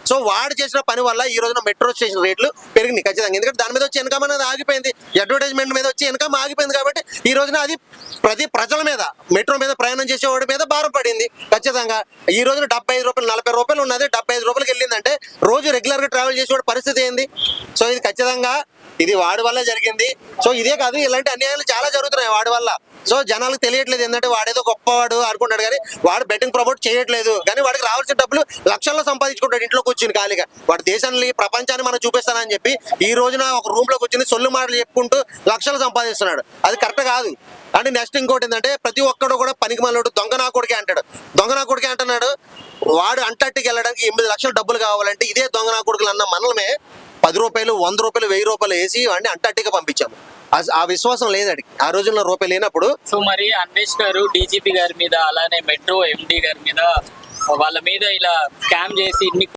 So వాడు చేసిన పని వల్ల ఈ రోజున మెట్రో స్టేషన్ రేట్లు పెరిగినాయి ఖచ్చితంగా. ఎందుకంటే దాని మీద వచ్చి ఇన్కమ్ అనేది ఆగిపోయింది, అడ్వర్టైజ్మెంట్ మీద వచ్చి ఇన్కమ్ ఆగిపోయింది. కాబట్టి ఈ రోజున అది ప్రజల మీద, మెట్రో మీద ప్రయాణం చేసేవాడి మీద భారం పడింది ఖచ్చితంగా. ఈ రోజున 75 రూపాయలు 40 రూపాయలు ఉన్నది 75 రూపాయలకి వెళ్ళిందంటే రోజు రెగ్యులర్ గా ట్రావెల్ చేసేవాడి పరిస్థితి ఏంది? సో ఇది ఖచ్చితంగా ఇది వాడి వల్ల జరిగింది. సో ఇదే కాదు, ఇలాంటి అన్యాయాలు చాలా జరుగుతున్నాయి వాడి వల్ల. సో జనాలకు తెలియట్లేదు ఏంటంటే వాడేదో గొప్పవాడు అనుకుంటాడు, కానీ వాడు బెట్టింగ్ ప్రమోట్ చేయట్లేదు. కానీ వాడికి రావాల్సిన డబ్బులు లక్షల్లో సంపాదించుకుంటాడు ఇంట్లో కూర్చుని ఖాళీగా. వాడు దేశాన్ని ప్రపంచాన్ని మనం చూపిస్తానని చెప్పి ఈ రోజున ఒక రూమ్ లో కూర్చుని సొల్లు మాటలు చెప్పుకుంటూ లక్షలు సంపాదిస్తున్నాడు. అది కరెక్ట్ కాదు. అంటే నెక్స్ట్ ఇంకోటి ఏంటంటే ప్రతి ఒక్కడు కూడా పనికి మనోడు దొంగ నా కొడుకే అంటాడు. దొంగ నా కొడుకే అంటున్నాడు. వాడు అంటార్టికి వెళ్ళడానికి 8 లక్షల డబ్బులు కావాలంటే ఇదే దొంగ నా కొడుకులు అన్న మనమే 10 రూపాయలు 100 రూపాయలు 1000 రూపాయలు వేసి వాడిని అంటార్టికా పంపించాము. ఆ విశ్వాసం లేదడి ఆ రోజుల్లో రూపాయి లేనప్పుడు. సో మరి అన్వేష్ గారు డీజీపీ గారి మీద అలానే మెట్రో ఎండి గారి మీద వాళ్ళ మీద ఇలా స్కామ్ చేసి ఇన్ని